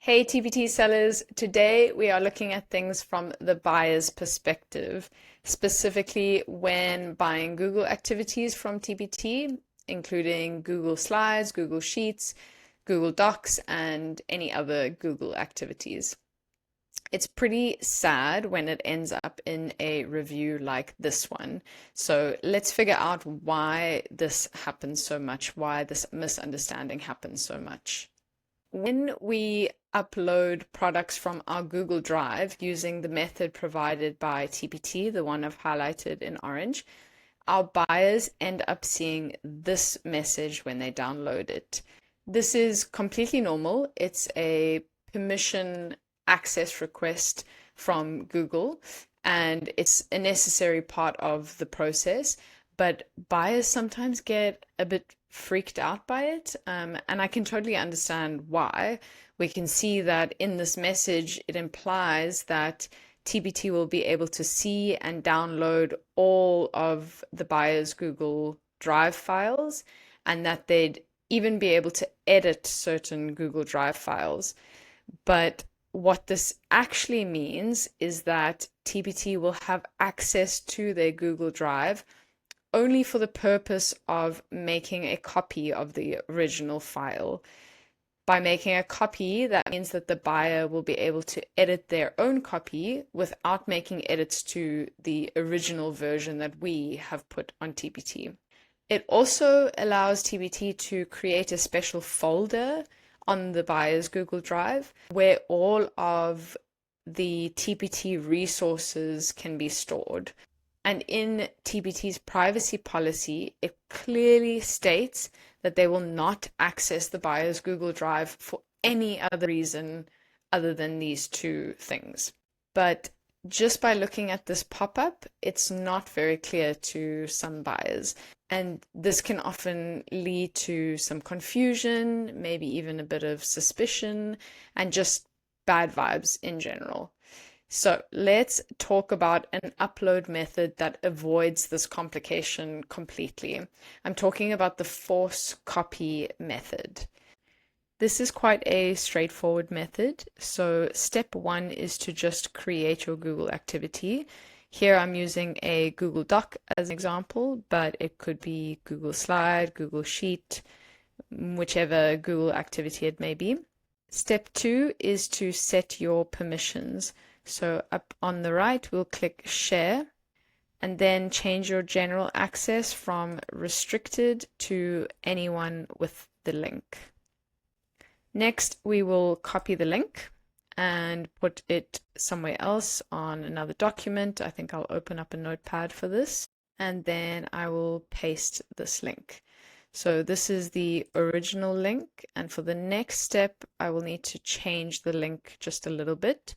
Hey TPT sellers, today we are looking at things from the buyer's perspective, specifically when buying Google activities from TPT, including Google Slides, Google Sheets, Google Docs, and any other Google activities. It's pretty sad when it ends up in a review like this one. So let's figure out why this happens so much, why this misunderstanding happens so much. When we upload products from our Google Drive using the method provided by TPT, the one I've highlighted in orange, our buyers end up seeing this message when they download it. This is completely normal. It's a permission access request from Google, and it's a necessary part of the process. But buyers sometimes get a bit freaked out by it, and I can totally understand why. We can see that in this message, it implies that TPT will be able to see and download all of the buyer's Google Drive files, and that they'd even be able to edit certain Google Drive files. But what this actually means is that TPT will have access to their Google Drive only for the purpose of making a copy of the original file. By making a copy, that means that the buyer will be able to edit their own copy without making edits to the original version that we have put on TPT. It also allows TPT to create a special folder on the buyer's Google Drive where all of the TPT resources can be stored. And in TPT's privacy policy, it clearly states that they will not access the buyer's Google Drive for any other reason other than these two things. But just by looking at this pop-up, it's not very clear to some buyers. And this can often lead to some confusion, maybe even a bit of suspicion, and just bad vibes in general. So let's talk about an upload method that avoids this complication completely. I'm talking about the force copy method. This is quite a straightforward method. So step one is to just create your Google activity. Here I'm using a Google Doc as an example, but it could be Google Slide, Google Sheet, whichever Google activity it may be. Step two is to set your permissions. So up on the right, we'll click Share and then change your general access from restricted to anyone with the link. Next, we will copy the link and put it somewhere else on another document. I think I'll open up a notepad for this, and then I will paste this link. So this is the original link, and for the next step, I will need to change the link just a little bit.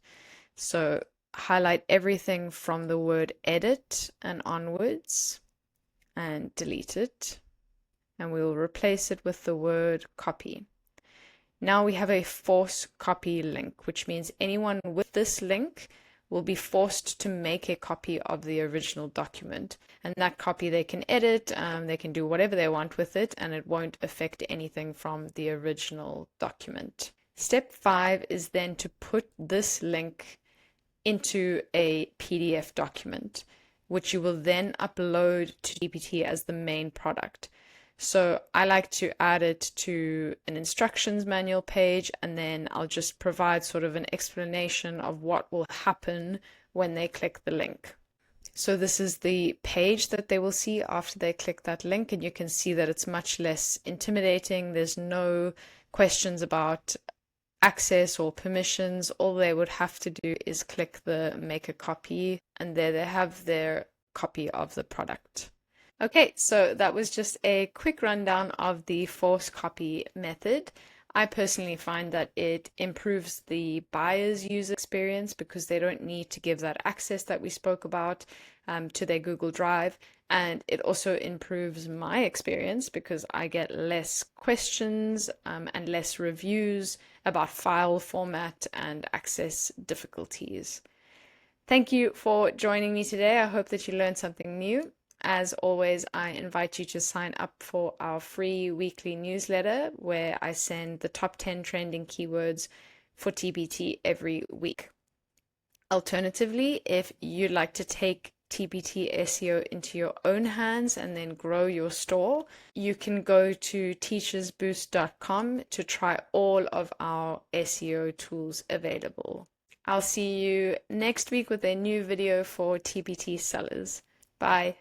So highlight everything from the word edit and onwards and delete it. And we will replace it with the word copy. Now we have a force copy link, which means anyone with this link will be forced to make a copy of the original document. And that copy they can edit, they can do whatever they want with it, and it won't affect anything from the original document. Step 5 is then to put this link into a PDF document, which you will then upload to TPT as the main product. So I like to add it to an instructions manual page, and then I'll just provide sort of an explanation of what will happen when they click the link. So this is the page that they will see after they click that link, and you can see that it's much less intimidating. There's no questions about access or permissions. All they would have to do is click the make a copy, and there they have their copy of the product. Okay, so that was just a quick rundown of the force copy method. I personally find that it improves the buyer's user experience because they don't need to give that access that we spoke about to their Google Drive. And it also improves my experience because I get less questions and less reviews about file format and access difficulties. Thank you for joining me today. I hope that you learned something new. As always, I invite you to sign up for our free weekly newsletter where I send the top 10 trending keywords for TPT every week. Alternatively, if you'd like to take TPT SEO into your own hands and then grow your store, you can go to teachersboost.com to try all of our SEO tools available. I'll see you next week with a new video for TPT sellers. Bye.